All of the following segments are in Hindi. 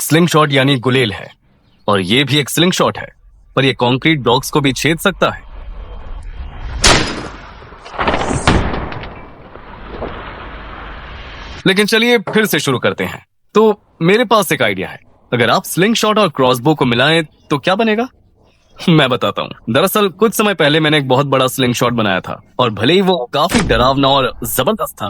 स्लिंग शॉट यानी गुलेल है, और ये भी एक स्लिंग शॉट है, पर ये कंक्रीट ब्लॉक्स को भी छेद सकता है। लेकिन चलिए फिर से शुरू करते हैं। तो मेरे पास एक आइडिया है, अगर आप स्लिंग शॉट और क्रॉसबो को मिलाएं तो क्या बनेगा? मैं बताता हूँ। दरअसल कुछ समय पहले मैंने एक बहुत बड़ा स्लिंग शॉट बनाया था, और भले ही वो काफी डरावना और जबरदस्त था,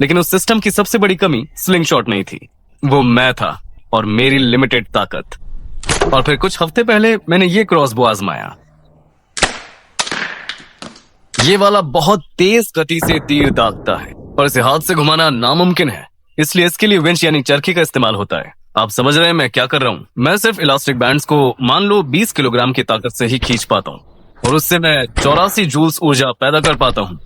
लेकिन उस सिस्टम की सबसे बड़ी कमी स्लिंग शॉट नहीं थी, वो मैं था और मेरी लिमिटेड ताकत। और फिर कुछ हफ्ते पहले मैंने ये क्रॉसबो आजमाया। ये वाला बहुत तेज गति से तीर दागता है, पर इसे हाथ से घुमाना नामुमकिन है, इसलिए इसके लिए विंच यानी चरखी का इस्तेमाल होता है। आप समझ रहे हैं मैं क्या कर रहा हूँ? मैं सिर्फ इलास्टिक बैंड्स को मान लो 20 किलोग्राम की ताकत से ही खींच पाता हूँ, और उससे मैं 84 जूल्स ऊर्जा पैदा कर पाता हूँ।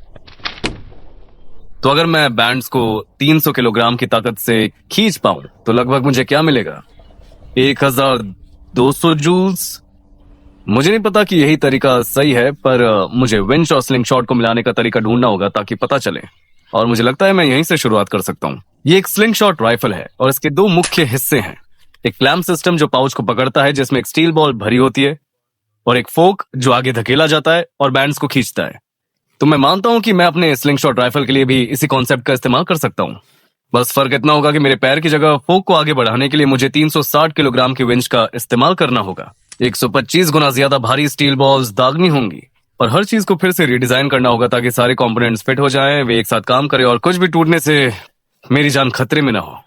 तो अगर मैं बैंड्स को 300 किलोग्राम की ताकत से खींच पाऊं तो लगभग मुझे क्या मिलेगा? 1200 जूल्स। मुझे नहीं पता कि यही तरीका सही है, पर मुझे विंच और स्लिंग शॉट को मिलाने का तरीका ढूंढना होगा ताकि पता चले, और मुझे लगता है मैं यहीं से शुरुआत कर सकता हूँ। ये एक स्लिंग शॉट राइफल है और इसके दो मुख्य हिस्से हैं। एक क्लैम्प सिस्टम जो पाउच को पकड़ता है, जिसमें एक स्टील बॉल भरी होती है, और एक फोक जो आगे धकेला जाता है और बैंड्स को खींचता है। तो मैं मानता हूं कि मैं अपने स्लिंग शॉट राइफल के लिए भी इसी कॉन्सेप्ट का इस्तेमाल कर सकता हूं। बस फर्क इतना होगा कि मेरे पैर की जगह फोक को आगे बढ़ाने के लिए मुझे 360 किलोग्राम की विंच का इस्तेमाल करना होगा। 125 गुना ज्यादा भारी स्टील बॉल्स दागनी होंगी, और हर चीज को फिर से रिडिजाइन करना होगा ताकि सारे कंपोनेंट्स फिट हो जाएं, वे एक साथ काम करें, और कुछ भी टूटने से मेरी जान खतरे में ना हो।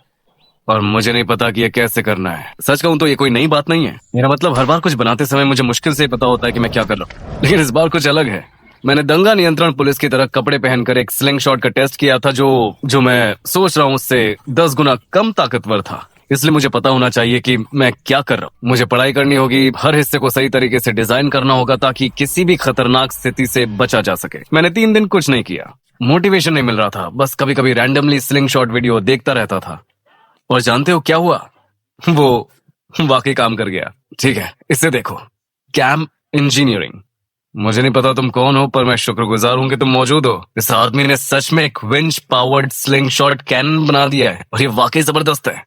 और मुझे नहीं पता कि ये कैसे करना है। सच कहूं तो ये कोई नई बात नहीं है। मेरा मतलब हर बार कुछ बनाते समय मुझे मुश्किल से पता होता है कि मैं क्या कर रहा हूँ, लेकिन इस बार कुछ अलग है। मैंने दंगा नियंत्रण पुलिस की तरह कपड़े पहनकर एक स्लिंग शॉट का टेस्ट किया था, जो मैं सोच रहा हूँ उससे 10 गुना कम ताकतवर था। इसलिए मुझे पता होना चाहिए कि मैं क्या कर रहा हूँ। मुझे पढ़ाई करनी होगी, हर हिस्से को सही तरीके से डिजाइन करना होगा ताकि किसी भी खतरनाक स्थिति से बचा जा सके। मैंने 3 दिन कुछ नहीं किया, मोटिवेशन नहीं मिल रहा था, बस कभी कभी रैंडमली स्लिंग शॉट वीडियो देखता रहता था। और जानते हो क्या हुआ? वो वाकई काम कर गया। ठीक है, इसे देखो, कैम्प इंजीनियरिंग। मुझे नहीं पता तुम कौन हो, पर मैं शुक्रगुजार हूं कि तुम मौजूद हो। इस आदमी ने सच में एक winch powered slingshot cannon बना दिया है, और ये वाकई जबरदस्त है।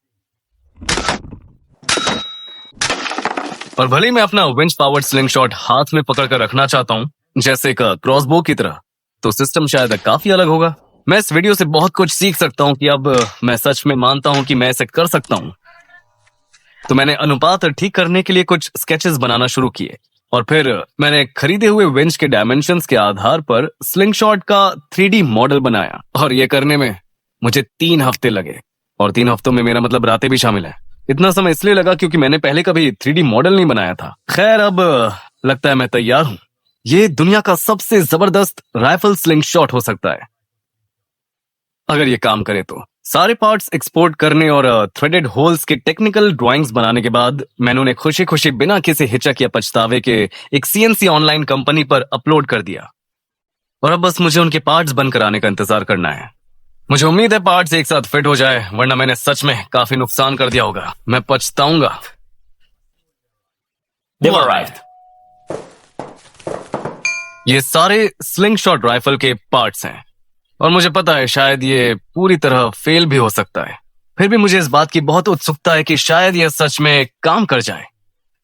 और भले ही मैं अपना विंच पावर्ड स्लिंग शॉट हाथ में पकड़कर रखना चाहता हूं, जैसे एक क्रॉसबो की तरह, तो सिस्टम शायद काफी अलग होगा। मैं इस वीडियो से बहुत कुछ सीख सकता हूं कि अब मैं सच में मानता हूं कि मैं इसे कर सकता हूं। तो मैंने अनुपात ठीक करने के लिए कुछ स्केचेस बनाना शुरू किए, और फिर मैंने खरीदे हुए विंच के डायमेंशंस के आधार पर स्लिंग शॉट का 3D मॉडल बनाया। और ये करने में मुझे 3 हफ्ते लगे, और 3 हफ्तों में मेरा मतलब रातें भी शामिल है। इतना समय इसलिए लगा क्योंकि मैंने पहले कभी 3D मॉडल नहीं बनाया था। खैर, अब लगता है मैं तैयार हूं। ये दुनिया का सबसे जबरदस्त राइफल स्लिंग शॉट हो सकता है अगर ये काम करे तो। सारे पार्ट्स एक्सपोर्ट करने और थ्रेडेड होल्स के टेक्निकल ड्राइंग्स बनाने के बाद मैंने उन्हें खुशी खुशी बिना किसी हिचक या पछतावे के एक CNC ऑनलाइन कंपनी पर अपलोड कर दिया, और अब बस मुझे उनके पार्ट्स बनकर आने का इंतजार करना है। मुझे उम्मीद है पार्ट्स एक साथ फिट हो जाए, वरना मैंने सच में काफी नुकसान कर दिया होगा। मैं पछताऊंगा। ये सारे स्लिंग शॉट राइफल के पार्ट्स हैं, और मुझे पता है शायद ये पूरी तरह फेल भी हो सकता है। फिर भी मुझे इस बात की बहुत उत्सुकता है कि शायद यह सच में काम कर जाए।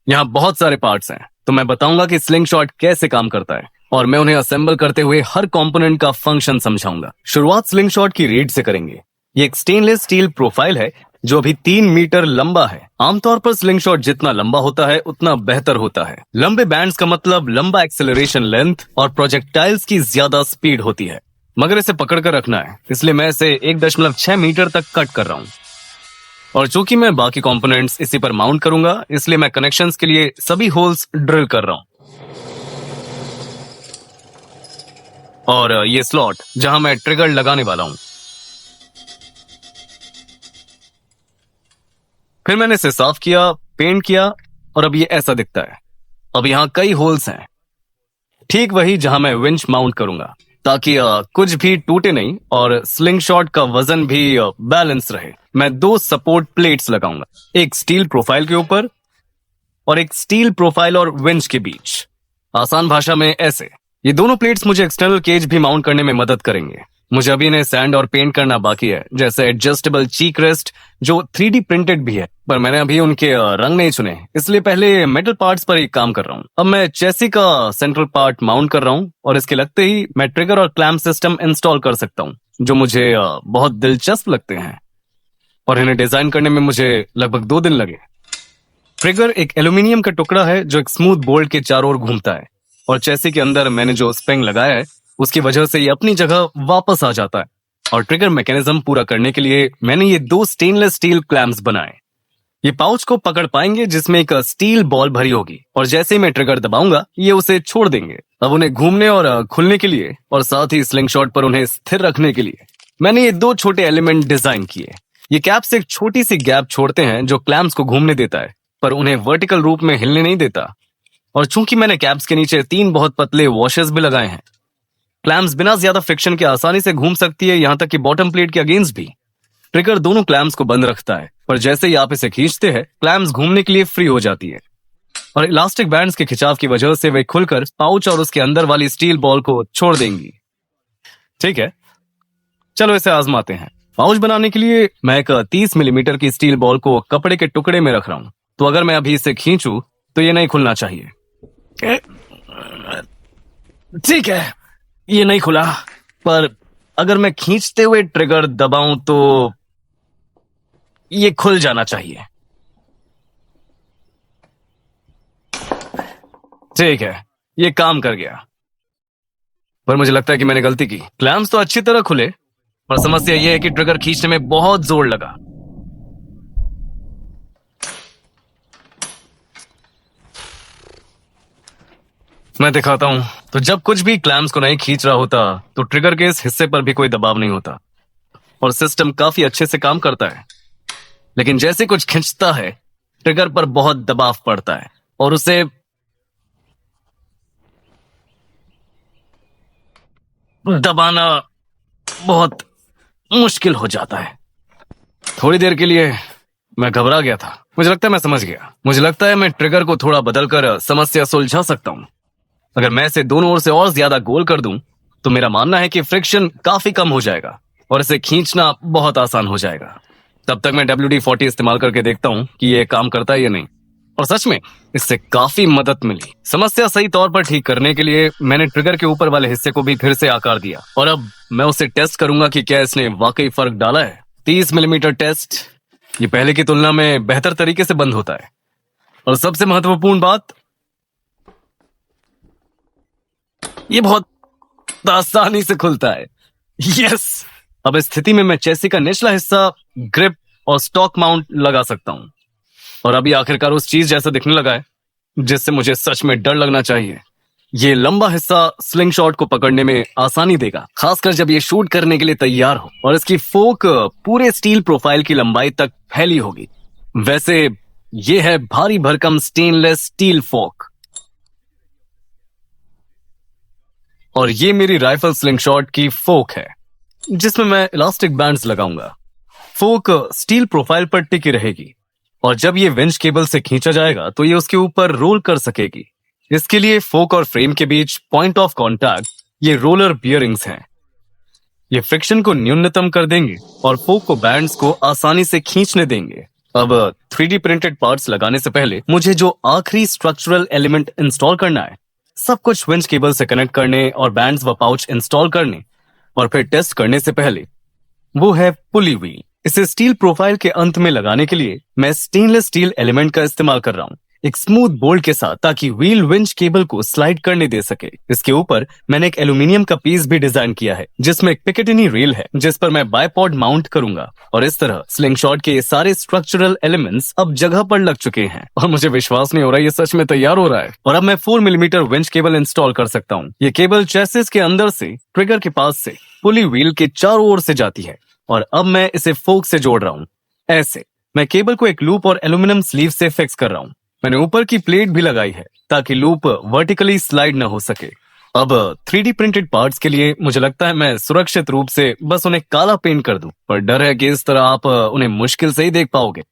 यहाँ बहुत सारे पार्ट्स हैं, तो मैं बताऊंगा कि स्लिंग शॉट कैसे काम करता है, और मैं उन्हें असेंबल करते हुए हर कंपोनेंट का फंक्शन समझाऊंगा। शुरुआत स्लिंग शॉट की रीड से करेंगे। ये एक स्टेनलेस स्टील प्रोफाइल है जो अभी 3 मीटर लंबा है। आमतौर पर स्लिंग शॉट जितना लंबा होता है उतना बेहतर होता है। लंबे बैंड्स का मतलब लंबा एक्सेलरेशन लेंथ और प्रोजेक्टाइल्स की ज्यादा स्पीड होती है, मगर इसे पकड़कर रखना है, इसलिए मैं इसे 1.6 मीटर तक कट कर रहा हूं। और चूंकि मैं बाकी कंपोनेंट्स इसी पर माउंट करूंगा, इसलिए मैं कनेक्शंस के लिए सभी होल्स ड्रिल कर रहा हूं। और ये स्लॉट जहां मैं ट्रिगर लगाने वाला हूं। फिर मैंने इसे साफ किया, पेंट किया, और अब ये ऐसा दिखता है। अब यहाँ कई होल्स हैं, ठीक वही जहां मैं विंच माउंट करूंगा, ताकि कुछ भी टूटे नहीं और स्लिंग शॉट का वजन भी बैलेंस रहे। मैं 2 सपोर्ट प्लेट्स लगाऊंगा, एक स्टील प्रोफाइल के ऊपर और एक स्टील प्रोफाइल और विंच के बीच। आसान भाषा में ऐसे। ये दोनों प्लेट्स मुझे एक्सटर्नल केज भी माउंट करने में मदद करेंगे। मुझे अभी इन्हें सैंड और पेंट करना बाकी है, जैसे एडजस्टेबल चीक रेस्ट जो 3D प्रिंटेड भी है, पर मैंने अभी उनके रंग नहीं चुने, इसलिए पहले मेटल पार्ट्स पर ही काम कर रहा हूँ। अब मैं चेसी का सेंट्रल पार्ट माउंट कर रहा हूँ और इसके लगते ही मैं ट्रिगर और क्लैम्प सिस्टम इंस्टॉल कर सकता हूँ, जो मुझे बहुत दिलचस्प लगते हैं और इन्हें डिजाइन करने में मुझे लगभग 2 दिन लगे। ट्रिगर एक एल्यूमिनियम का टुकड़ा है जो एक स्मूथ बोल्ट के चारों ओर घूमता है और चेसी के अंदर मैंने जो स्प्रिंग लगाया है उसकी वजह से ये अपनी जगह वापस आ जाता है। और ट्रिगर मैकेनिज्म पूरा करने के लिए मैंने ये 2 स्टेनलेस स्टील क्लैम्प्स बनाए। ये पाउच को पकड़ पाएंगे जिसमें एक स्टील बॉल भरी होगी और जैसे ही मैं ट्रिगर दबाऊंगा ये उसे छोड़ देंगे। अब उन्हें घूमने और खुलने के लिए और साथ ही स्लिंग शॉट पर उन्हें स्थिर रखने के लिए मैंने ये 2 छोटे एलिमेंट डिजाइन किए। ये कैप्स एक छोटी सी गैप छोड़ते हैं जो क्लैम्प्स को घूमने देता है पर उन्हें वर्टिकल रूप में हिलने नहीं देता। और चूंकि मैंने कैप्स के नीचे 3 बहुत पतले वॉशेस भी लगाए हैं, क्लैम्प्स बिना ज्यादा फ्रिक्शन के आसानी से घूम सकती है, यहां तक कि बॉटम प्लेट के अगेंस्ट भी। ट्रिगर दोनों क्लैम्प्स को बंद रखता है, पर जैसे ही आप इसे खींचते हैं क्लैम्प्स घूमने के लिए फ्री हो जाती है और इलास्टिक बैंड्स के खिंचाव की वजह से वे खुलकर पाउच और उसके अंदर वाली स्टील बॉल को छोड़ देंगी। ठीक है, चलो इसे आजमाते हैं। पाउच बनाने के लिए मैं एक 30 मिलीमीटर की स्टील बॉल को कपड़े के टुकड़े में रख रहा हूं, तो अगर मैं अभी इसे खींचूं तो ये नहीं खुलना चाहिए। ठीक है, ये नहीं खुला, पर अगर मैं खींचते हुए ट्रिगर दबाऊं तो ये खुल जाना चाहिए। ठीक है, ये काम कर गया, पर मुझे लगता है कि मैंने गलती की। क्लैम्प्स तो अच्छी तरह खुले, पर समस्या यह है कि ट्रिगर खींचने में बहुत जोर लगा। मैं दिखाता हूं। तो जब कुछ भी क्लैम्प्स को नहीं खींच रहा होता तो ट्रिगर के इस हिस्से पर भी कोई दबाव नहीं होता और सिस्टम काफी अच्छे से काम करता है। लेकिन जैसे कुछ खींचता है ट्रिगर पर बहुत दबाव पड़ता है और उसे दबाना बहुत मुश्किल हो जाता है। थोड़ी देर के लिए मैं घबरा गया था। मुझे लगता है मैं समझ गया। मुझे लगता है मैं ट्रिगर को थोड़ा बदलकर समस्या सुलझा सकता हूं। अगर मैं इसे दोनों ओर से और ज्यादा गोल कर दूं तो मेरा मानना है कि फ्रिक्शन काफी कम हो जाएगा और इसे खींचना बहुत आसान हो जाएगा। तब तक मैं WD-40 इस्तेमाल करके देखता हूं कि ये काम करता है या नहीं। और सच में इससे काफी मदद मिली। समस्या सही तौर पर ठीक करने के लिए मैंने ट्रिगर के ऊपर वाले हिस्से को भी फिर से आकार दिया और अब मैं उसे टेस्ट करूंगा कि क्या इसने वाकई फर्क डाला है। 30 मिलीमीटर टेस्ट, ये पहले की तुलना में बेहतर तरीके से बंद होता है और सबसे महत्वपूर्ण बात, ये बहुत आसानी से खुलता है। यस, अब इस स्थिति में मैं चेसी का निचला हिस्सा, ग्रिप और स्टॉक माउंट लगा सकता हूं और अभी आखिरकार उस चीज जैसा दिखने लगा है जिससे मुझे सच में डर लगना चाहिए। ये लंबा हिस्सा स्लिंग शॉट को पकड़ने में आसानी देगा, खासकर जब ये शूट करने के लिए तैयार हो और इसकी फोक पूरे स्टील प्रोफाइल की लंबाई तक फैली होगी। वैसे ये है भारी भरकम स्टेनलेस स्टील फोक और ये मेरी राइफल स्लिंग शॉट की फोक है जिसमें मैं इलास्टिक बैंड्स लगाऊंगा। फोक स्टील प्रोफाइल पर टिकी रहेगी और जब ये विंच केबल से खींचा जाएगा तो ये उसके ऊपर रोल कर सकेगी। इसके लिए फोक और फ्रेम के बीच पॉइंट ऑफ कांटेक्ट ये रोलर बियरिंग्स हैं। ये फ्रिक्शन को न्यूनतम कर देंगे और फोक को बैंड्स को आसानी से खींचने देंगे। अब 3D प्रिंटेड पार्ट्स लगाने से पहले मुझे जो आखिरी स्ट्रक्चरल एलिमेंट इंस्टॉल करना है, सब कुछ विंच केबल से कनेक्ट करने और बैंड्स व पाउच इंस्टॉल करने और फिर टेस्ट करने से पहले, वो है पुली व्हील। इसे स्टील प्रोफाइल के अंत में लगाने के लिए मैं स्टेनलेस स्टील एलिमेंट का इस्तेमाल कर रहा हूँ, एक स्मूथ बोल्ट के साथ, ताकि व्हील विंच केबल को स्लाइड करने दे सके। इसके ऊपर मैंने एक एल्यूमिनियम का पीस भी डिजाइन किया है जिसमें एक पिकेटिनी रेल है जिस पर मैं बायपॉड माउंट करूंगा और इस तरह स्लिंग शॉट के ये सारे स्ट्रक्चरल एलिमेंट्स अब जगह पर लग चुके हैं और मुझे विश्वास नहीं हो रहा ये सच में तैयार हो रहा है। और अब मैं 4 मिलीमीटर विंच केबल इंस्टॉल कर सकता हूँ। ये केबल चेसिस के अंदर से ट्रिगर के पास से पुली व्हील के चारों ओर से जाती है और अब मैं इसे फोक से जोड़ रहा हूँ। ऐसे मैं केबल को एक लूप और एल्यूमिनियम स्लीव से फिक्स कर रहा हूँ। मैंने ऊपर की प्लेट भी लगाई है ताकि लूप वर्टिकली स्लाइड न हो सके। अब 3D प्रिंटेड पार्ट्स के लिए मुझे लगता है मैं सुरक्षित रूप से बस उन्हें काला पेंट कर दूं, पर डर है कि इस तरह आप उन्हें मुश्किल से ही देख पाओगे।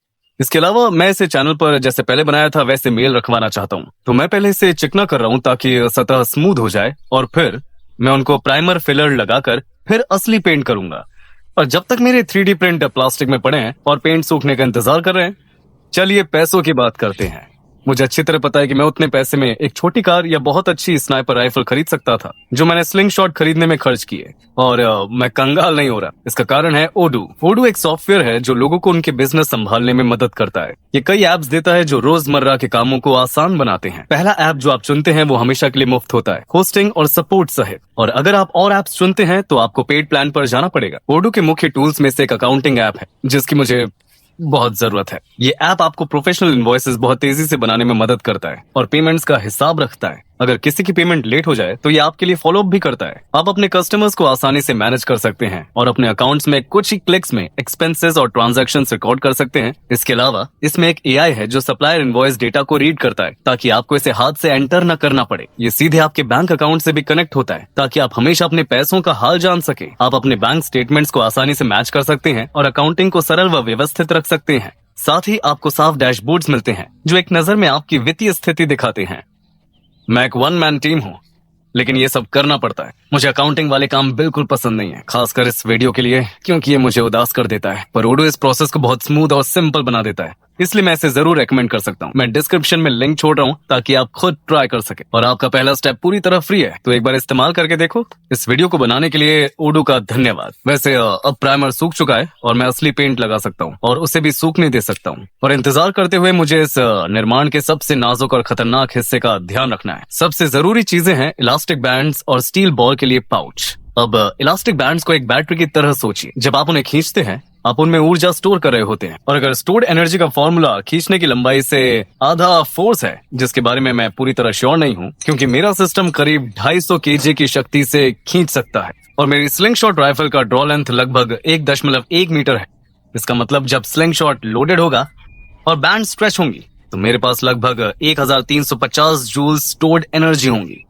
इसके अलावा मैं इसे चैनल पर जैसे पहले बनाया था वैसे मेल रखवाना चाहता हूँ, तो मैं पहले इसे चिकना कर रहा हूँ ताकि सतह स्मूथ हो जाए और फिर मैं उनको प्राइमर फिलर लगाकर फिर असली पेंट करूंगा। और जब तक मेरे 3D प्रिंट प्लास्टिक में पड़े हैं और पेंट सूखने का इंतजार कर रहे हैं, चलिए पैसों की बात करते हैं। मुझे अच्छी तरह पता है कि मैं उतने पैसे में एक छोटी कार या बहुत अच्छी स्नाइपर राइफल खरीद सकता था जो मैंने स्लिंग शॉट खरीदने में खर्च किए। और मैं कंगाल नहीं हो रहा। इसका कारण है ओडू। ओडू एक सॉफ्टवेयर है जो लोगों को उनके बिजनेस संभालने में मदद करता है। ये कई एप्स देता है जो रोजमर्रा के कामों को आसान बनाते हैं। पहला ऐप जो आप चुनते हैं वो हमेशा के लिए मुफ्त होता है, होस्टिंग और सपोर्ट सहित। और अगर आप और एप्स चुनते हैं तो आपको पेड प्लान पर जाना पड़ेगा। ओडू के मुख्य टूल्स में से एक अकाउंटिंग ऐप है जिसकी मुझे बहुत जरूरत है। ये ऐप आपको प्रोफेशनल इनवॉइसेस बहुत तेजी से बनाने में मदद करता है और पेमेंट्स का हिसाब रखता है। अगर किसी की पेमेंट लेट हो जाए तो ये आपके लिए फॉलो अप भी करता है। आप अपने कस्टमर्स को आसानी से मैनेज कर सकते हैं और अपने अकाउंट्स में कुछ ही क्लिक्स में एक्सपेंसेस और ट्रांजैक्शंस रिकॉर्ड कर सकते हैं। इसके अलावा इसमें एक एआई है जो सप्लायर इनवॉइस डेटा को रीड करता है ताकि आपको इसे हाथ से एंटर न करना पड़े। ये सीधे आपके बैंक अकाउंट से भी कनेक्ट होता है ताकि आप हमेशा अपने पैसों का हाल जान सके। आप अपने बैंक स्टेटमेंट्स को आसानी से मैच कर सकते हैं और अकाउंटिंग को सरल व व्यवस्थित रख सकते हैं। साथ ही आपको साफ डैशबोर्ड्स मिलते हैं जो एक नजर में आपकी वित्तीय स्थिति दिखाते हैं। मैं एक वन मैन टीम हूँ, लेकिन ये सब करना पड़ता है। मुझे अकाउंटिंग वाले काम बिल्कुल पसंद नहीं है, खासकर इस वीडियो के लिए, क्योंकि ये मुझे उदास कर देता है। पर ओडो इस प्रोसेस को बहुत स्मूथ और सिंपल बना देता है, इसलिए मैं इसे जरूर रेकमेंड कर सकता हूँ। मैं डिस्क्रिप्शन में लिंक छोड़ रहा हूँ ताकि आप खुद ट्राई कर सके। और आपका पहला स्टेप पूरी तरह फ्री है, तो एक बार इस्तेमाल करके देखो। इस वीडियो को बनाने के लिए ओडो का धन्यवाद। वैसे अब प्राइमर सूख चुका है और मैं असली पेंट लगा सकता हूँ और उसे भी सूखने दे सकता हूँ। और इंतजार करते हुए मुझे इस निर्माण के सबसे नाजुक और खतरनाक हिस्से का ध्यान रखना है। सबसे जरूरी चीजें हैं इलास्टिक बैंड्स और स्टील बॉल के लिए पाउच। अब इलास्टिक बैंड्स को एक बैटरी की तरह सोचिए। जब आप उन्हें खींचते हैं आप उनमें ऊर्जा स्टोर कर रहे होते हैं, और अगर स्टोर्ड एनर्जी का फॉर्मूला खींचने की लंबाई से आधा फोर्स है, जिसके बारे में मैं पूरी तरह श्योर नहीं हूँ क्योंकि मेरा सिस्टम करीब 250 केजी की शक्ति से खींच सकता है और मेरी स्लिंग शॉट राइफल का ड्रॉ लेंथ लगभग 1.1 मीटर है। इसका मतलब जब स्लिंग शॉट लोडेड होगा और बैंड स्ट्रेच होंगी तो मेरे पास लगभग 1350 जूल स्टोर्ड एनर्जी होंगी।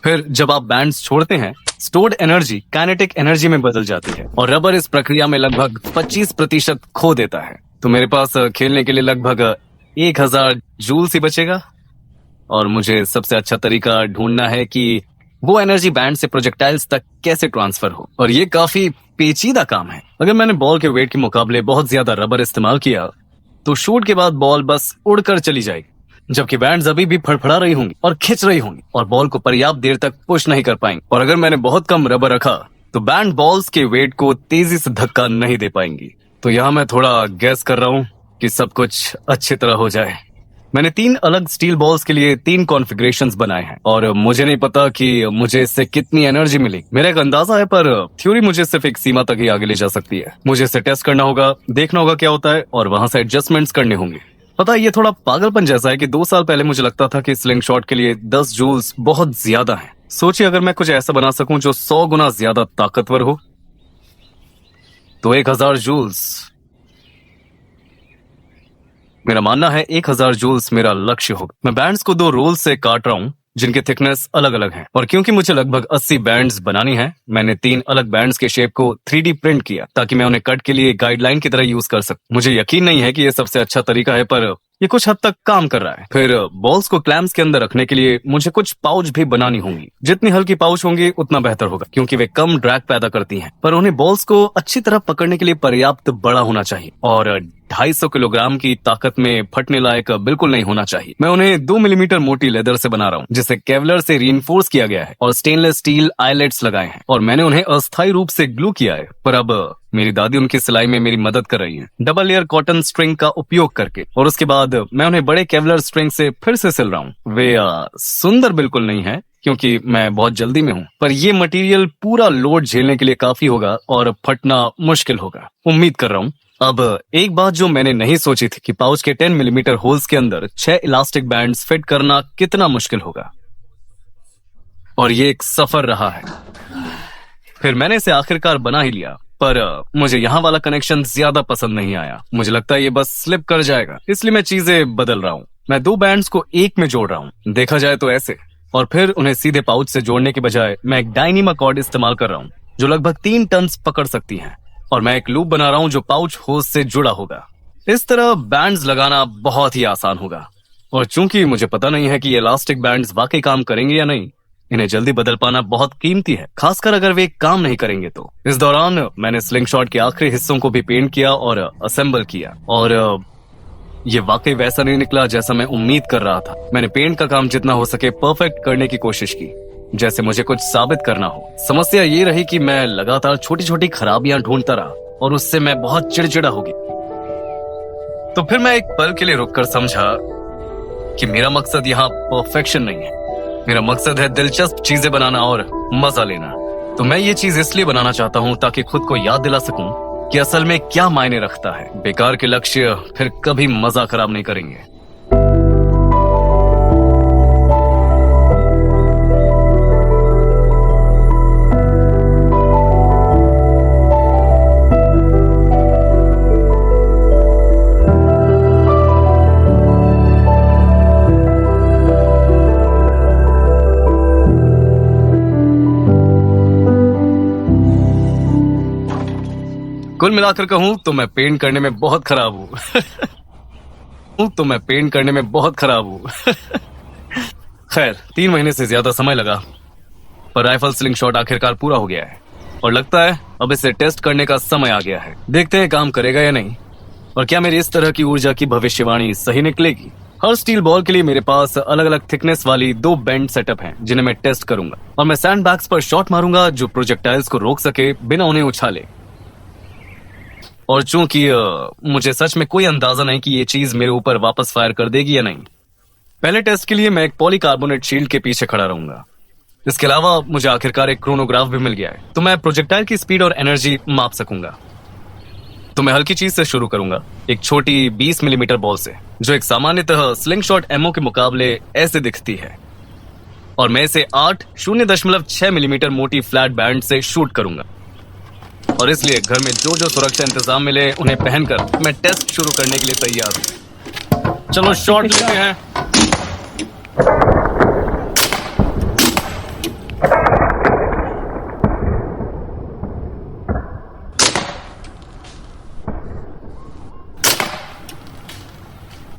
फिर जब आप बैंड्स छोड़ते हैं स्टोर्ड एनर्जी काइनेटिक एनर्जी में बदल जाती है और रबर इस प्रक्रिया में लगभग 25% खो देता है। तो मेरे पास खेलने के लिए लगभग 1000 जूल्स ही बचेगा और मुझे सबसे अच्छा तरीका ढूंढना है कि वो एनर्जी बैंड से प्रोजेक्टाइल्स तक कैसे ट्रांसफर हो। और ये काफी पेचीदा काम है। अगर मैंने बॉल के वेट के मुकाबले बहुत ज्यादा रबर इस्तेमाल किया तो शूट के बाद बॉल बस उड़कर चली जाएगी, जबकि बैंड्स अभी भी फड़फड़ा रही होंगी और खिंच रही होंगी और बॉल को पर्याप्त देर तक पुश नहीं कर पाएंगी। और अगर मैंने बहुत कम रबर रखा तो बैंड बॉल्स के वेट को तेजी से धक्का नहीं दे पाएंगी। तो यहाँ मैं थोड़ा गैस कर रहा हूँ कि सब कुछ अच्छी तरह हो जाए। मैंने 3 अलग स्टील बॉल्स के लिए 3 कॉन्फ़िगरेशंस बनाए हैं और मुझे नहीं पता कि मुझे इससे कितनी एनर्जी मिलेगी। मेरा एक अंदाजा है, पर थ्योरी मुझे सिर्फ एक सीमा तक ही आगे ले जा सकती है। मुझे इसे टेस्ट करना होगा, देखना होगा क्या होता है और वहां से एडजस्टमेंट्स करने होंगे। पता है ये थोड़ा पागलपन जैसा है कि 2 साल पहले मुझे लगता था कि स्लिंग शॉट के लिए 10 जूल्स बहुत ज्यादा है। सोचिए अगर मैं कुछ ऐसा बना सकूं जो 100 गुना ज्यादा ताकतवर हो तो 1000 जूल्स। मेरा मानना है 1000 जूल्स मेरा लक्ष्य होगा। मैं बैंड्स को 2 रोल्स से काट रहा हूँ जिनके थिकनेस अलग अलग है और क्योंकि मुझे लगभग 80 बैंड्स बनानी है मैंने 3 अलग बैंड्स के शेप को 3D प्रिंट किया ताकि मैं उन्हें कट के लिए गाइडलाइन की तरह यूज कर सकूं। मुझे यकीन नहीं है कि यह सबसे अच्छा तरीका है, पर ये कुछ हद तक काम कर रहा है। फिर बॉल्स को क्लैम्स के अंदर रखने के लिए मुझे कुछ पाउच भी बनानी होंगी। जितनी हल्की पाउच होंगी उतना बेहतर होगा क्योंकि वे कम ड्रैग पैदा करती हैं, पर उन्हें बॉल्स को अच्छी तरह पकड़ने के लिए पर्याप्त बड़ा होना चाहिए और 250 किलोग्राम की ताकत में फटने लायक बिल्कुल नहीं होना चाहिए। मैं उन्हें 2 मिलीमीटर मोटी लेदर से बना रहा हूँ जिसे केवलर से रीइंफोर्स किया गया है और स्टेनलेस स्टील आईलेट्स लगाए हैं और मैंने उन्हें अस्थायी रूप से ग्लू किया है। पर अब मेरी दादी उनकी सिलाई में मेरी मदद कर रही हैं, डबल लेयर कॉटन स्ट्रिंग का उपयोग करके। और उसके बाद मैं उन्हें बड़े केवलर स्ट्रिंग से फिर से सिल रहा हूँ। वे सुंदर बिल्कुल नहीं है क्योंकि मैं बहुत जल्दी में हूँ, पर ये मटेरियल पूरा लोड झेलने के लिए काफी होगा और फटना मुश्किल होगा, उम्मीद कर रहा हूँ। अब एक बात जो मैंने नहीं सोची थी कि पाउच के 10 मिलीमीटर होल्स के अंदर 6 इलास्टिक बैंड्स फिट करना कितना मुश्किल होगा, और ये एक सफर रहा है। फिर मैंने इसे आखिरकार बना ही लिया, पर मुझे यहाँ वाला कनेक्शन ज्यादा पसंद नहीं आया। मुझे लगता है ये बस स्लिप कर जाएगा, इसलिए मैं चीजें बदल रहा हूँ। मैं 2 बैंड्स को एक में जोड़ रहा हूँ, देखा जाए तो ऐसे, और फिर उन्हें सीधे पाउच से जोड़ने के बजाय मैं एक डायनीमा कॉर्ड इस्तेमाल कर रहा हूँ जो लगभग 3 टन पकड़ सकती है और मैं एक लूप बना रहा हूँ जो पाउच होस से जुड़ा होगा। इस तरह बैंड्स लगाना बहुत ही आसान होगा और चूंकि मुझे पता नहीं है कि ये इलास्टिक बैंड्स वाकई काम करेंगे या नहीं, इन्हें जल्दी बदल पाना बहुत कीमती है, खासकर अगर वे काम नहीं करेंगे तो। इस दौरान मैंने स्लिंग शॉट के आखिरी हिस्सों को भी पेंट किया और असेंबल किया, और ये वाकई वैसा नहीं निकला जैसा मैं उम्मीद कर रहा था। मैंने पेंट का काम जितना हो सके परफेक्ट करने की कोशिश की, जैसे मुझे कुछ साबित करना हो। समस्या ये रही कि मैं लगातार छोटी छोटी खराबियां ढूंढता रहा, और उससे मैं बहुत चिड़चिड़ा हो गया। तो फिर मैं एक पल के लिए रुककर समझा कि मेरा मकसद यहाँ परफेक्शन नहीं है, मेरा मकसद है दिलचस्प चीजें बनाना और मजा लेना। तो मैं ये चीज इसलिए बनाना चाहता हूँ ताकि खुद को याद दिला सकूं कि असल में क्या मायने रखता है। बेकार के लक्ष्य फिर कभी मजा खराब नहीं करेंगे। कुल मिलाकर कहूं तो मैं पेंट करने में बहुत खराब हूं खैर 3 महीने से ज्यादा समय लगा, पर राइफल स्लिंग शॉट आखिरकार पूरा हो गया है, और लगता है अब इसे टेस्ट करने का समय आ गया है। देखते हैं काम करेगा या नहीं, और क्या मेरी इस तरह की ऊर्जा की भविष्यवाणी सही निकलेगी। हर स्टील बॉल के लिए मेरे पास अलग अलग थिकनेस वाली 2 बेंड सेटअप हैं, जिन्हें मैं टेस्ट करूंगा, और मैं सैंडबैग्स पर शॉट मारूंगा जो प्रोजेक्टाइल्स को रोक सके बिना उन्हें उछाले। और चूंकि मुझे सच में कोई अंदाजा नहीं कि ये चीज मेरे ऊपर वापस फायर कर देगी या नहीं, पहले टेस्ट के लिए मैं एक पॉलीकार्बोनेट शील्ड के पीछे खड़ा रहूंगा। इसके अलावा मुझे आखिरकार एक क्रोनोग्राफ भी मिल गया है, तो मैं प्रोजेक्टाइल की स्पीड और एनर्जी माप सकूंगा। तो मैं हल्की चीज से शुरू करूंगा, एक छोटी 20 मिलीमीटर बॉल से, जो एक सामान्यतः स्लिंग शॉट एमओ के मुकाबले ऐसे दिखती है, और मैं इसे 0.6 मिलीमीटर मोटी फ्लैट बैंड से शूट करूंगा। और इसलिए घर में जो जो सुरक्षा इंतजाम मिले उन्हें पहनकर मैं टेस्ट शुरू करने के लिए तैयार हूं। चलो शॉट लेते हैं।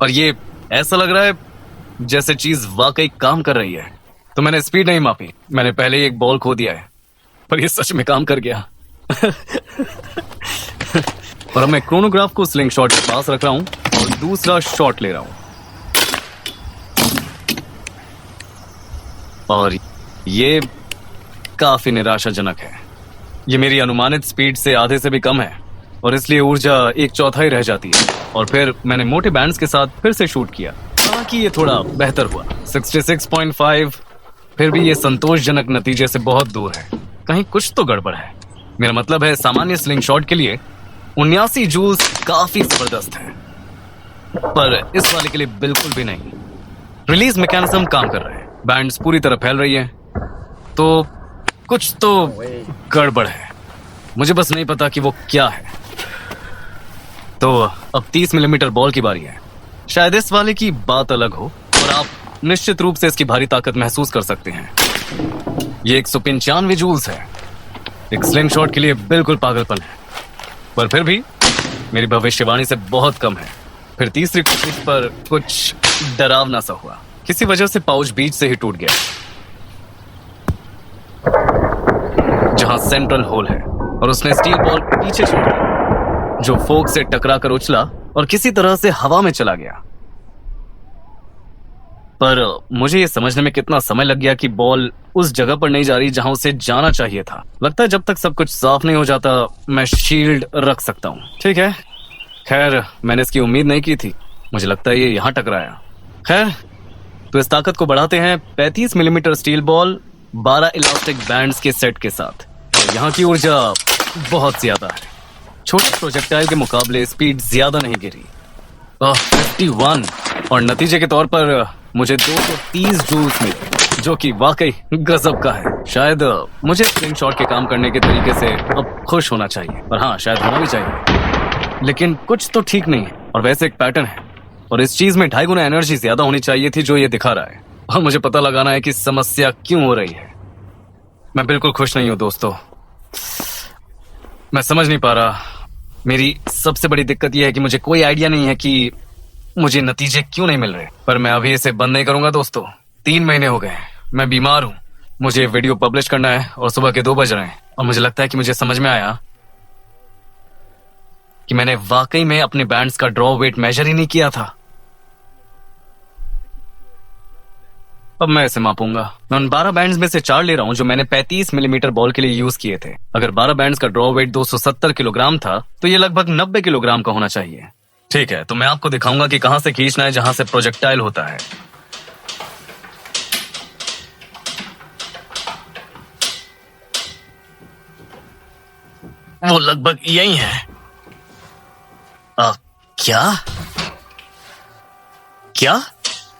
और ये ऐसा लग रहा है जैसे चीज वाकई काम कर रही है। तो मैंने स्पीड नहीं मापी, मैंने पहले ही एक बॉल खो दिया है, पर ये सच में काम कर गया। और अब मैं क्रोनोग्राफ को स्लिंग शॉट के पास रख रहा हूं और दूसरा शॉट ले रहा हूं, और ये काफी निराशाजनक है। ये मेरी अनुमानित स्पीड से आधे से भी कम है, और इसलिए ऊर्जा 1/4 रह जाती है। और फिर मैंने मोटे बैंड्स के साथ फिर से शूट किया, हालांकि ये थोड़ा बेहतर हुआ, 66.5। फिर भी ये संतोषजनक नतीजे से बहुत दूर है, कहीं कुछ तो गड़बड़ है। मेरा मतलब है सामान्य स्लिंग शॉट के लिए 79 जूल्स काफी जबरदस्त है, पर इस वाले के लिए बिल्कुल भी नहीं। रिलीज मैकेनिज्म काम कर रहे हैं, बैंड्स पूरी तरह फैल रही है, तो कुछ तो गड़बड़ है, मुझे बस नहीं पता कि वो क्या है। तो अब 30 मिलीमीटर बॉल की बारी है। शायद इस वाले की बात अलग हो, और आप निश्चित रूप से इसकी भारी ताकत महसूस कर सकते हैं। ये 195 जूल्स है, एक स्लिंग शॉट के लिए बिल्कुल पागलपन है, पर फिर भी मेरी भविष्यवाणी से बहुत कम है। फिर तीसरी कोशिश पर कुछ डरावना सा हुआ, किसी वजह से पाउच बीच से ही टूट गया, जहां सेंट्रल होल है, और उसने स्टील बॉल पीछे छोड़ दिया, जो फोक से टकराकर उछला और किसी तरह से हवा में चला गया। पर मुझे ये समझने में कितना समय लग गया कि बॉल उस जगह पर नहीं जा रही जहां उसे जाना चाहिए था। लगता है जब तक सब कुछ साफ नहीं हो जाता मैं शील्ड रख सकता हूँ। ठीक है, खैर मैंने इसकी उम्मीद नहीं की थी, मुझे लगता है ये यहाँ टकराया। खैर, तो इस ताकत को बढ़ाते हैं 35 millimetre steel ball 12 elastic bands के सेट के साथ। और यहाँ की ऊर्जा बहुत ज्यादा है, छोटे प्रोजेक्टाइल के मुकाबले स्पीड ज्यादा नहीं गिरी, 51, और नतीजे के तौर पर मुझे 230 जूल्स मिले, जो कि वाकई गजब का है। शायद मुझे स्लिंग शॉट के काम करने के तरीके से अब खुश होना चाहिए, और हाँ, शायद होना भी चाहिए, लेकिन कुछ तो ठीक नहीं है। और वैसे एक पैटर्न है, और इस चीज में 2.5 गुना एनर्जी ज्यादा होनी चाहिए थी जो ये दिखा रहा है, और मुझे पता लगाना है कि समस्या क्यों हो रही है। मैं बिल्कुल खुश नहीं हूं दोस्तों, मैं समझ नहीं पा रहा। मेरी सबसे बड़ी दिक्कत यह है कि मुझे कोई आइडिया नहीं है कि मुझे नतीजे क्यों नहीं मिल रहे। पर मैं अभी इसे बंद नहीं करूंगा दोस्तों, 3 महीने हो गए, मैं बीमार हूं, मुझे वीडियो पब्लिश करना है और सुबह के 2 बज रहे हैं और मुझे लगता है कि मुझे समझ में आया कि मैंने वाकई में अपने बैंड्स का ड्रॉ वेट मेजर ही नहीं किया था। अब मैं इसे मापूंगा। मैं उन 12 बैंड्स में से 4 ले रहा हूं जो मैंने 35 मिलीमीटर बॉल के लिए यूज किए थे। अगर 12 बैंड्स का ड्रॉ वेट 270 किलोग्राम था तो ये लगभग 90 किलोग्राम का होना चाहिए। ठीक है, तो मैं आपको दिखाऊंगा कि कहां से खींचना है जहां से प्रोजेक्टाइल होता है। वो लगभग यही है। क्या क्या?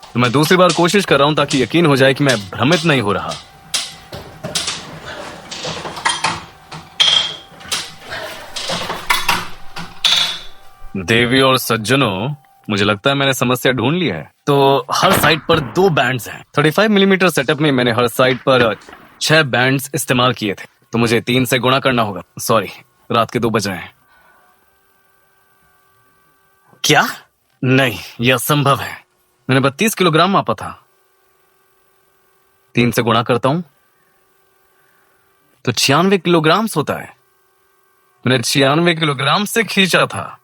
तो मैं दूसरी बार कोशिश कर रहा हूं ताकि यकीन हो जाए कि मैं भ्रमित नहीं हो रहा। देवी और सज्जनों, मुझे लगता है मैंने समस्या ढूंढ ली है। तो हर साइड पर 2 बैंड्स हैं। 35 मिलीमीटर सेटअप में मैंने हर साइड पर 6 बैंड्स इस्तेमाल किए थे, तो मुझे 3 से गुणा करना होगा। सॉरी, रात के 2 बज रहे हैं। क्या? नहीं, यह असंभव है। मैंने 32 किलोग्राम मापा था। 3 से गुणा करता हूं तो 96 किलोग्राम होता है। मैंने 96 किलोग्राम से खींचा था,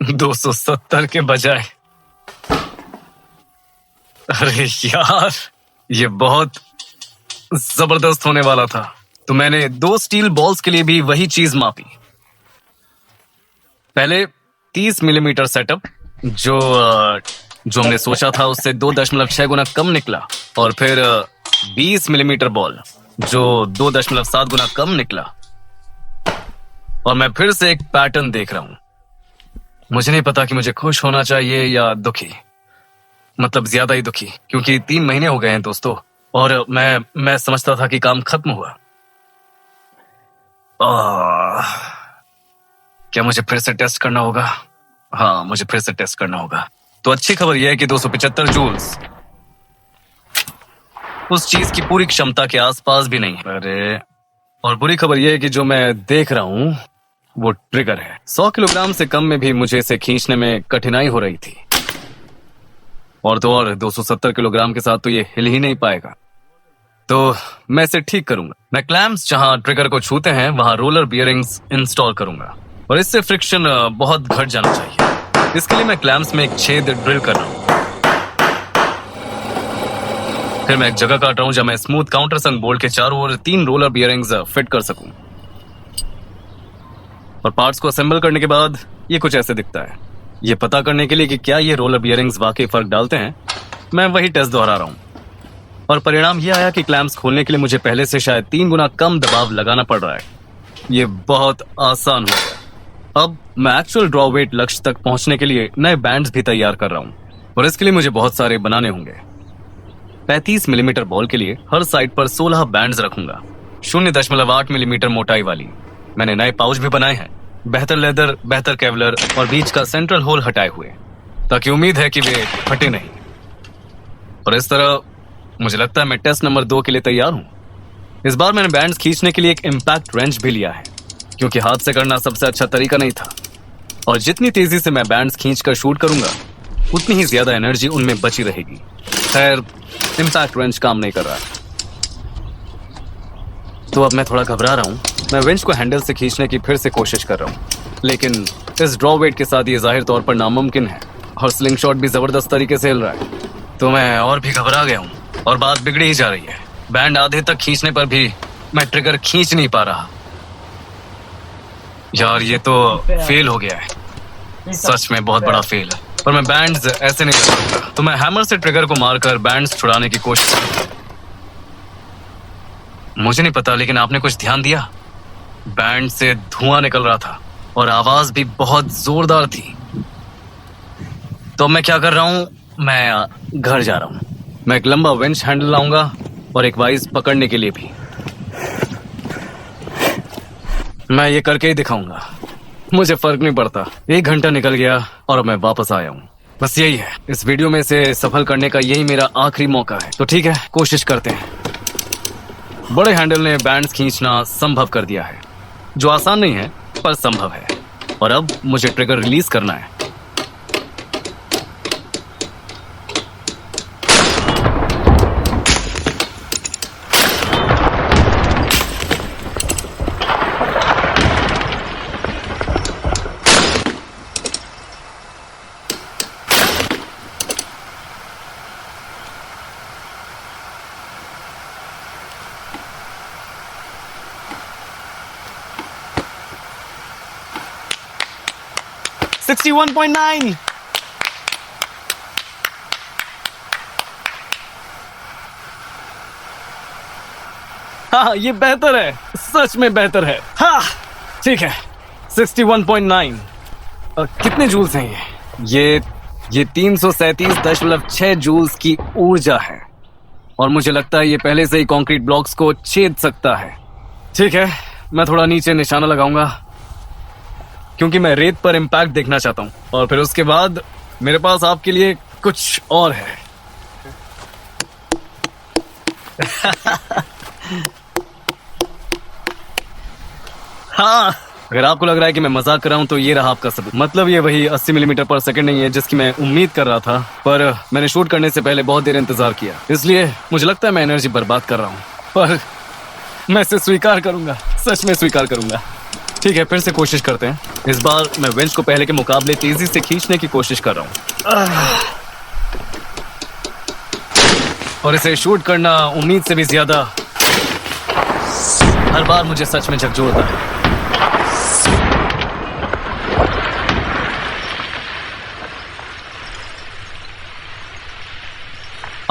270 के बजाय। अरे यार, ये बहुत जबरदस्त होने वाला था। तो मैंने 2 स्टील बॉल्स के लिए भी वही चीज मापी। पहले 30 मिलीमीटर सेटअप जो हमने सोचा था उससे 2.6 गुना कम निकला, और फिर 20 मिलीमीटर बॉल जो 2.7 गुना कम निकला। और मैं फिर से एक पैटर्न देख रहा हूं। मुझे नहीं पता कि मुझे खुश होना चाहिए या दुखी, मतलब ज्यादा ही दुखी, क्योंकि 3 महीने हो गए हैं दोस्तों, और मैं समझता था कि काम खत्म हुआ। क्या मुझे फिर से टेस्ट करना होगा? हाँ, मुझे फिर से टेस्ट करना होगा। तो अच्छी खबर यह है कि 275 जूल्स उस चीज की पूरी क्षमता के आसपास भी नहीं है। अरे, और बुरी खबर यह है कि जो मैं देख रहा हूं वो ट्रिगर है। 100 किलोग्राम से कम में भी मुझे इसे खींचने में कठिनाई हो रही थी, और तो और 270 किलोग्राम के साथ तो ये हिल ही नहीं पाएगा। तो मैं इसे ठीक करूंगा। मैं क्लैम्प्स जहां ट्रिगर को छूते हैं वहां रोलर बियरिंग्स इंस्टॉल करूंगा, और इससे फ्रिक्शन बहुत घट जाना चाहिए। इसके लिए मैं क्लैम्प्स में एक छेद ड्रिल कर रहा हूं। फिर मैं एक जगह काट रहा हूं जहां मैं स्मूथ काउंटर संग बोल्ट के चारों ओर 3 रोलर बियरिंग्स फिट कर सकूं। और पार्ट्स को असेंबल करने के बाद ये कुछ ऐसे दिखता है। ये पता करने के लिए कि क्या ये रोलर बियरिंग्स वाकई फर्क डालते हैं, मैं वही टेस्ट दोहरा रहा हूं, और परिणाम ये आया कि क्लैम्प्स खोलने के लिए मुझे पहले से शायद 3 गुना कम दबाव लगाना पड़ रहा है। ये बहुत आसान हो गया। अब मैं एक्चुअल ड्रॉ वेट लक्ष्य तक पहुंचने के लिए नए बैंड्स भी तैयार कर रहा हूं, और इसके लिए मुझे बहुत सारे बनाने होंगे। 35 मिलीमीटर बॉल के लिए हर साइड पर 16 बैंड्स रखूंगा, 0.8 मिलीमीटर मोटाई वाली। मैंने नए पाउच भी बनाए हैं, बेहतर लेदर, बेहतर केवलर और बीच का सेंट्रल होल हटाए हुए, ताकि उम्मीद है कि वे फटे नहीं। और इस तरह मुझे लगता है मैं टेस्ट नंबर 2 के लिए तैयार हूं। इस बार मैंने बैंड्स खींचने के लिए एक इम्पैक्ट रेंच भी लिया है, क्योंकि हाथ से करना सबसे अच्छा तरीका नहीं था। और जितनी तेजी से मैं बैंड्स खींचकर शूट करूंगा उतनी ही ज्यादा एनर्जी उनमें बची रहेगी। खैर, इम्पैक्ट रेंच काम नहीं कर रहा, तो अब मैं थोड़ा घबरा रहा हूं। मैं रेंच को हैंडल से खींचने की फिर से कोशिश कर रहा हूं, लेकिन इस ड्रॉ वेट के साथ ये जाहिर तौर पर नामुमकिन है, और स्लिंग शॉट भी जबरदस्त तरीके से हिल रहा है। तो मैं और भी घबरा गया हूं, और बात बिगड़ी ही जा रही है। बैंड आधे तक खींचने पर भी मैं ट्रिगर खींच नहीं पा रहा। यार, ये तो फेल हो गया है, सच में बहुत बड़ा फेल है। पर मैं बैंड्स ऐसे नहीं कर सकता, तो मैं हैमर से ट्रिगर को मारकर बैंड्स छुड़ाने की कोशिश की। मुझे नहीं पता, लेकिन आपने कुछ ध्यान दिया? बैंड से धुआं निकल रहा था और आवाज भी बहुत जोरदार थी। तो मैं क्या कर रहा हूं, मैं घर जा रहा हूं। मैं एक लंबा विंच हैंडल लाऊंगा और एक वाइज पकड़ने के लिए भी। मैं ये करके ही दिखाऊंगा, मुझे फर्क नहीं पड़ता। 1 घंटा निकल गया और अब मैं वापस आया हूं। बस यही है, इस वीडियो में से सफल करने का यही मेरा आखिरी मौका है। तो ठीक है, कोशिश करते हैं। बड़े हैंडल ने बैंड्स खींचना संभव कर दिया है, जो आसान नहीं है पर संभव है। और अब मुझे ट्रिगर रिलीज करना है। 61.9। हाँ, ये बेहतर है, सच में बेहतर है। हाँ ठीक है, 61.9। कितने जूल्स हैं ये 337.6 जूल्स की ऊर्जा है, और मुझे लगता है ये पहले से ही कंक्रीट ब्लॉक्स को छेद सकता है। ठीक है, मैं थोड़ा नीचे निशाना लगाऊंगा क्योंकि मैं रेत पर इम्पैक्ट देखना चाहता हूं, और फिर उसके बाद मेरे पास आपके लिए कुछ और है। हाँ, अगर आपको लग रहा है कि मैं मजाक कर रहा हूं तो ये रहा आपका सबूत। मतलब ये वही 80 मिलीमीटर पर सेकंड नहीं है जिसकी मैं उम्मीद कर रहा था, पर मैंने शूट करने से पहले बहुत देर इंतजार किया, इसलिए मुझे लगता है मैं एनर्जी बर्बाद कर रहा हूं, पर मैं इसे स्वीकार करूंगा, सच में स्वीकार करूंगा। ठीक है, फिर से कोशिश करते हैं। इस बार मैं बेंच को पहले के मुकाबले तेजी से खींचने की कोशिश कर रहा हूँ, और इसे शूट करना उम्मीद से भी ज्यादा हर बार मुझे सच में झकझोरता है।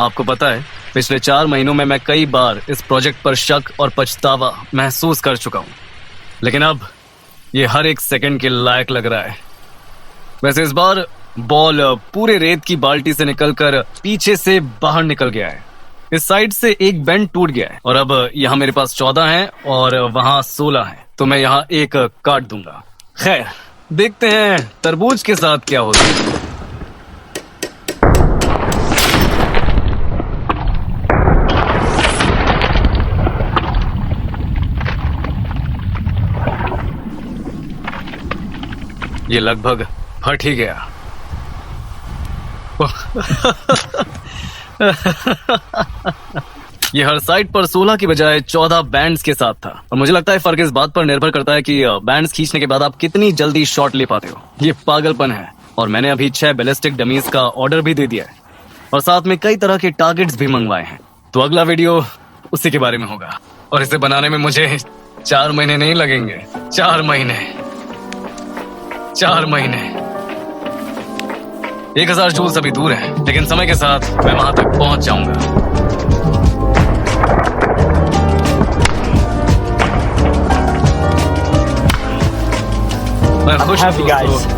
आपको पता है, पिछले 4 महीनों में मैं कई बार इस प्रोजेक्ट पर शक और पछतावा महसूस कर चुका हूं, लेकिन अब ये हर एक सेकंड के लायक लग रहा है। वैसे इस बार बॉल पूरे रेत की बाल्टी से निकलकर पीछे से बाहर निकल गया है। इस साइड से एक बेंड टूट गया है, और अब यहाँ मेरे पास 14 है और वहां 16 है, तो मैं यहाँ एक काट दूंगा। खैर, देखते हैं तरबूज के साथ क्या होता है। ये लगभग फट ही गया। ये हर साइड पर 16 की बजाय 14 बैंड्स के साथ था, और मुझे लगता है फर्क इस बात पर निर्भर करता है कि बैंड्स खींचने के बाद आप कितनी जल्दी शॉट ले पाते हो। ये पागलपन है, और मैंने अभी 6 बैलिस्टिक डमीज का ऑर्डर भी दे दिया है, और साथ में कई तरह के टारगेट्स भी मंगवाए हैं। तो अगला वीडियो उसी के बारे में होगा, और इसे बनाने में मुझे 4 महीने नहीं लगेंगे। 4 महीने 1000 जूल्स अभी दूर है, लेकिन समय के साथ मैं वहां तक पहुंच जाऊंगा। मैं खुश हूं दोस्तों।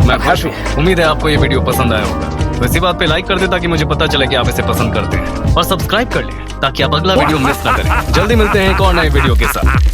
मैं खुश हूं। उम्मीद है आपको ये वीडियो पसंद आया होगा, तो इसी बात पे लाइक कर दे ताकि मुझे पता चले कि आप इसे पसंद करते हैं, और सब्सक्राइब कर ले ताकि आप अगला वीडियो मिस ना करें। जल्दी मिलते हैं एक और नए वीडियो के साथ।